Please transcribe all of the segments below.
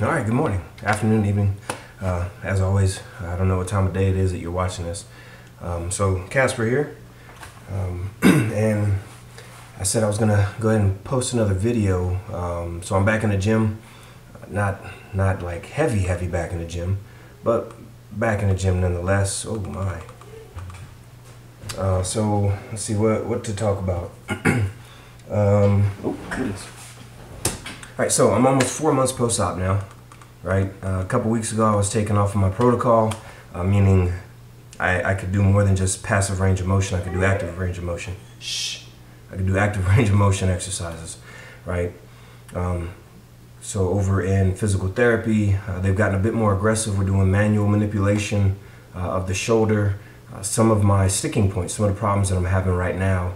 All right, good morning, afternoon, evening. As always, I don't know what time of day it is that you're watching this. So Casper here, and I said I was gonna go ahead and post another video. So I'm back in the gym, not like heavy back in the gym, but back in the gym nonetheless. Oh my. So let's see what to talk about. Oh goodness. All right, so I'm almost 4 months post-op now, right? A couple weeks ago, I was taken off of my protocol, meaning I could do more than just passive range of motion. I could do active range of motion. I could do active range of motion exercises, right? So over in physical therapy, they've gotten a bit more aggressive. We're doing manual manipulation of the shoulder. Some of my sticking points, some of the problems that I'm having right now,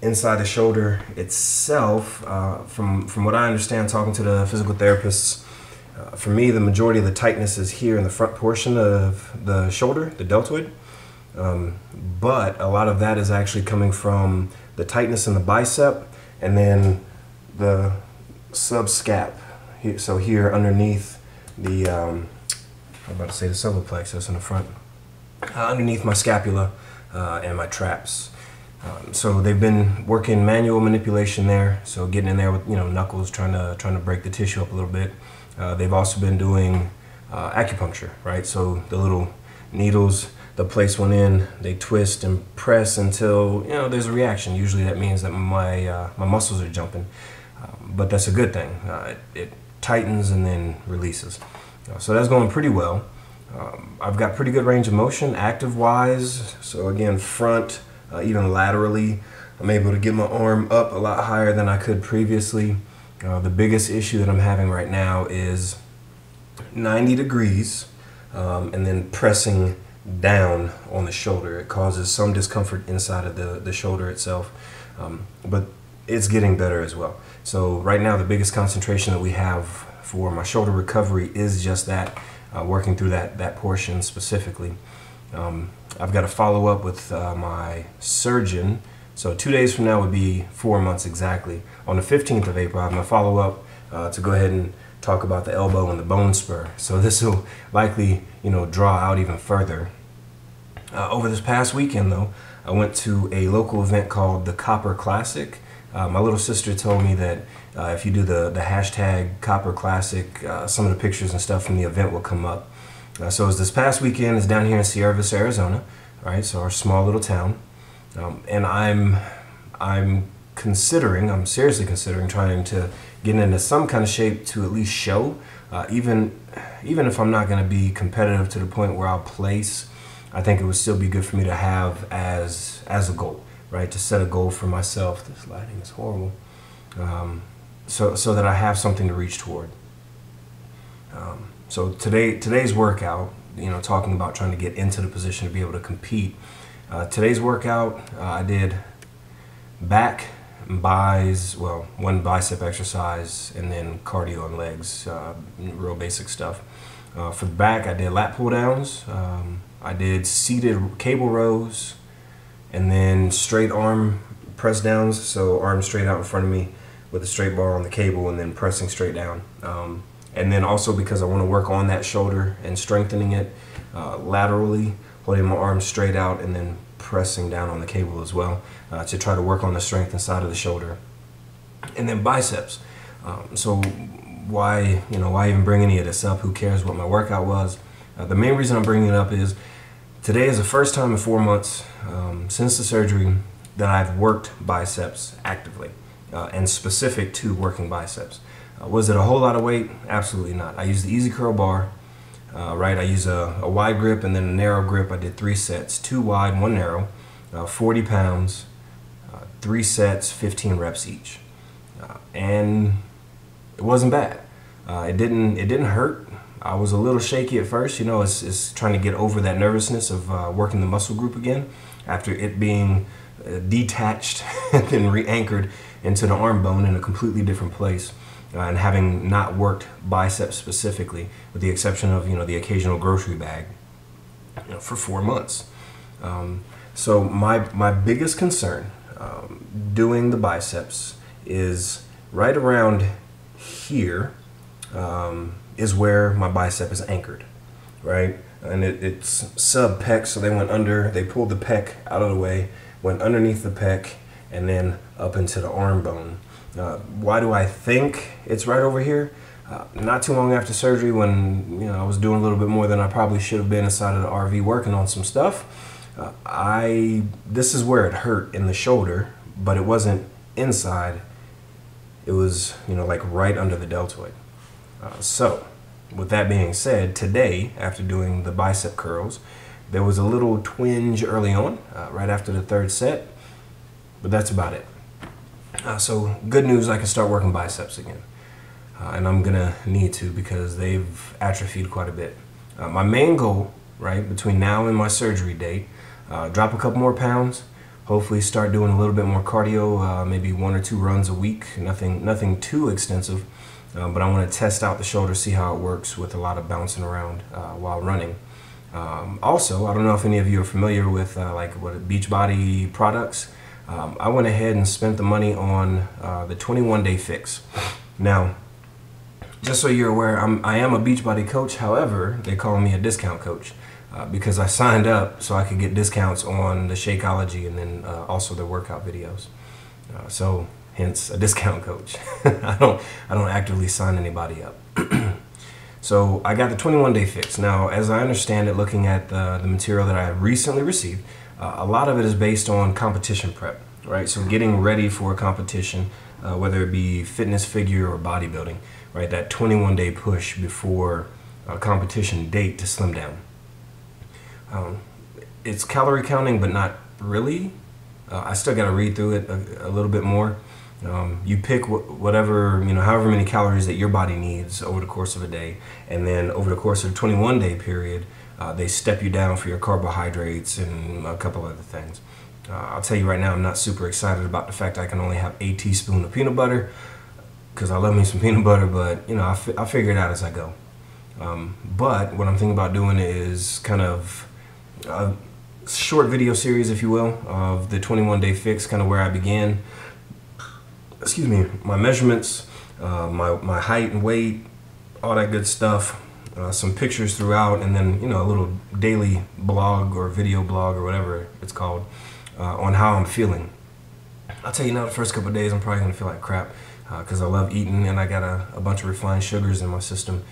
inside the shoulder itself, from what I understand talking to the physical therapists, for me the majority of the tightness is here in the front portion of the shoulder, the deltoid, but a lot of that is actually coming from the tightness in the bicep and then the subscap here, so here underneath the I'm about to say the solar plexus in the front, underneath my scapula and my traps. So they've been working manual manipulation there, so getting in there with knuckles, trying to break the tissue up a little bit. They've also been doing acupuncture, right? So the little needles, they'll place one in, they twist and press until there's a reaction. Usually that means that my muscles are jumping, but that's a good thing. It tightens and then releases. So that's going pretty well. I've got pretty good range of motion, active-wise. So again, front. Even laterally, I'm able to get my arm up a lot higher than I could previously. The biggest issue that I'm having right now is 90 degrees and then pressing down on the shoulder. It causes some discomfort inside of the shoulder itself, but it's getting better as well. So right now the biggest concentration that we have for my shoulder recovery is just that, working through that portion specifically. I've got to follow up with my surgeon. So 2 days from now would be 4 months exactly. On the 15th of April, I'm going to follow up to go ahead and talk about the elbow and the bone spur. So this will likely, draw out even further. Over this past weekend, though, I went to a local event called the Copper Classic. My little sister told me that if you do the hashtag Copper Classic, some of the pictures and stuff from the event will come up. So it was this past weekend. It's down here in Sierra Vista, Arizona, right? So our small little town, and I'm seriously considering trying to get into some kind of shape to at least show, even if I'm not going to be competitive to the point where I'll place. I think it would still be good for me to have as a goal, right? To set a goal for myself. This lighting is horrible. So that I have something to reach toward. So today's workout, talking about trying to get into the position to be able to compete. Today's workout, I did back, bis, well, one bicep exercise, and then cardio and legs, real basic stuff. For the back, I did lat pull downs. I did seated cable rows, and then straight arm press downs. So arm straight out in front of me with a straight bar on the cable, and then pressing straight down. And then also, because I want to work on that shoulder and strengthening it laterally, holding my arms straight out and then pressing down on the cable as well, to try to work on the strength inside of the shoulder. And then biceps. So why even bring any of this up? Who cares what my workout was? The main reason I'm bringing it up is today is the first time in 4 months since the surgery that I've worked biceps actively and specific to working biceps. Was it a whole lot of weight? Absolutely not. I used the Easy Curl bar, right? I use a wide grip and then a narrow grip. I did 3 sets, 2 wide, 1 narrow, 40 pounds, 3 sets, 15 reps each. And it wasn't bad. It didn't hurt. I was a little shaky at first, it's trying to get over that nervousness of working the muscle group again after it being detached and then re-anchored into the arm bone in a completely different place. And having not worked biceps specifically, with the exception of the occasional grocery bag, for 4 months. So my biggest concern doing the biceps is right around here, is where my bicep is anchored, right? And it's sub pec, so they went under, they pulled the pec out of the way, went underneath the pec, and then up into the arm bone. Why do I think it's right over here? Not too long after surgery, when I was doing a little bit more than I probably should have been inside of the RV working on some stuff, this is where it hurt in the shoulder, but it wasn't inside. It was like right under the deltoid. So with that being said, today after doing the bicep curls, there was a little twinge early on, right after the third set, but that's about it. So good news, I can start working biceps again. And I'm gonna need to, because they've atrophied quite a bit. My main goal, right, between now and my surgery date, drop a couple more pounds, hopefully start doing a little bit more cardio, maybe 1 or 2 runs a week, nothing too extensive, but I want to test out the shoulder, see how it works with a lot of bouncing around while running. Also, I don't know if any of you are familiar with like what Beachbody products. I went ahead and spent the money on the 21-day fix. Now, just so you're aware, I am a Beachbody coach. However, they call me a discount coach because I signed up so I could get discounts on the Shakeology and then also their workout videos. So hence a discount coach. I don't actively sign anybody up. So I got the 21-day fix. Now, as I understand it, looking at the material that I recently received, a lot of it is based on competition prep, right? So getting ready for a competition, whether it be fitness, figure, or bodybuilding, right? That 21-day push before a competition date to slim down. It's calorie counting, but not really. I still got to read through it a little bit more. You pick whatever, however many calories that your body needs over the course of a day, and then over the course of the 21-day period, they step you down for your carbohydrates and a couple other things. I'll tell you right now, I'm not super excited about the fact I can only have a teaspoon of peanut butter, because I love me some peanut butter, but I'll figure it out as I go. But what I'm thinking about doing is kind of a short video series, if you will, of the 21-day fix, kind of where I began. Excuse me, my measurements, my height and weight, all that good stuff, some pictures throughout, and then a little daily blog or video blog or whatever it's called on how I'm feeling. I'll tell you now, the first couple of days I'm probably gonna feel like crap because I love eating, and I got a bunch of refined sugars in my system,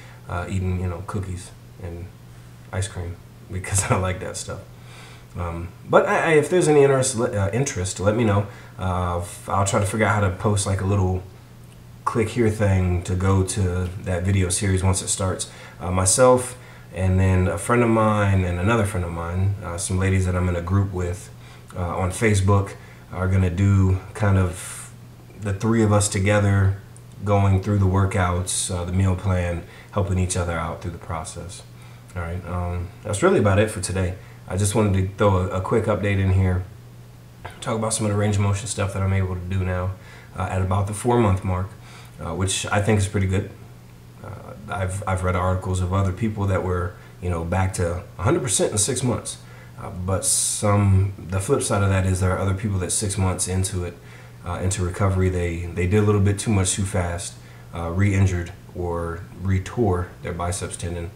eating cookies and ice cream because I like that stuff. But if there's any interest, let me know. I'll try to figure out how to post like a little click here thing to go to that video series once it starts. Myself and then a friend of mine and another friend of mine, some ladies that I'm in a group with on Facebook, are gonna do kind of the 3 of us together, going through the workouts, the meal plan, helping each other out through the process. All right, that's really about it for today. I just wanted to throw a quick update in here, talk about some of the range of motion stuff that I'm able to do now at about the 4-month mark, which I think is pretty good. I've read articles of other people that were back to 100% in 6 months, but the flip side of that is there are other people that 6 months into it, into recovery, they did a little bit too much too fast, re-injured or re-tore their biceps tendon,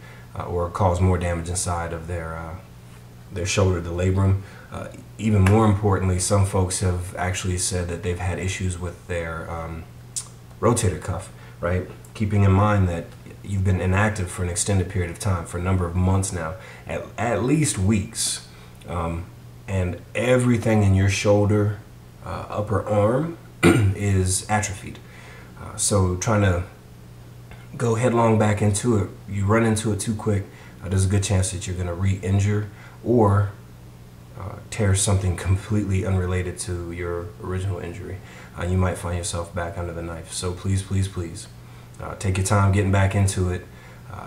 or caused more damage inside of their shoulder, the labrum. Even more importantly, some folks have actually said that they've had issues with their rotator cuff, right? Keeping in mind that you've been inactive for an extended period of time, for a number of months now, at least weeks, and everything in your shoulder, upper arm is atrophied. So trying to go headlong back into it, you run into it too quick, there's a good chance that you're going to re-injure or tear something completely unrelated to your original injury. You might find yourself back under the knife. So please, please, please, take your time getting back into it.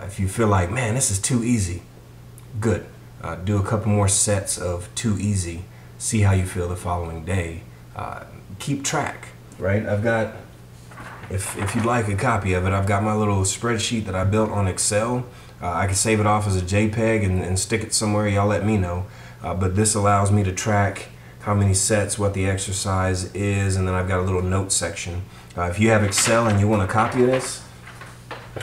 If you feel like, man, this is too easy, good. Do a couple more sets of too easy. See how you feel the following day. Keep track, right? I've got, if you'd like a copy of it, I've got my little spreadsheet that I built on Excel. I can save it off as a JPEG and stick it somewhere. Y'all let me know. But this allows me to track how many sets, what the exercise is, and then I've got a little note section. If you have Excel and you want a copy of this,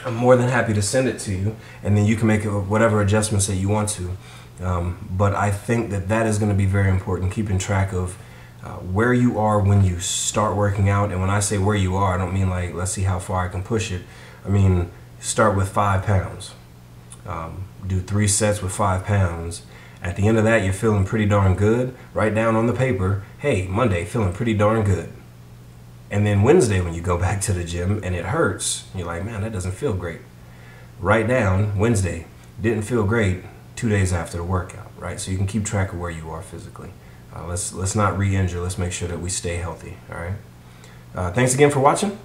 I'm more than happy to send it to you, and then you can make whatever adjustments that you want to. But I think that is going to be very important, keeping track of where you are when you start working out. And when I say where you are, I don't mean like, let's see how far I can push it. I mean, start with 5 pounds. Do 3 sets with 5 pounds. At the end of that, you're feeling pretty darn good. Write down on the paper, hey, Monday, feeling pretty darn good. And then Wednesday, when you go back to the gym and it hurts, you're like, man, that doesn't feel great. Write down, Wednesday, didn't feel great 2 days after the workout, right? So you can keep track of where you are physically. Let's not re-injure. Let's make sure that we stay healthy, all right? Thanks again for watching.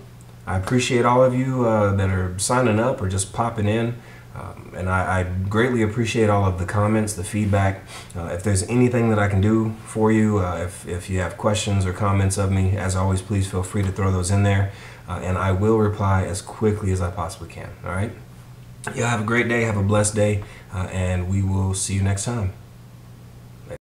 I appreciate all of you that are signing up or just popping in. And I greatly appreciate all of the comments, the feedback. If there's anything that I can do for you, if you have questions or comments of me, as always, please feel free to throw those in there. And I will reply as quickly as I possibly can, all right? Y'all have a great day, have a blessed day, and we will see you next time.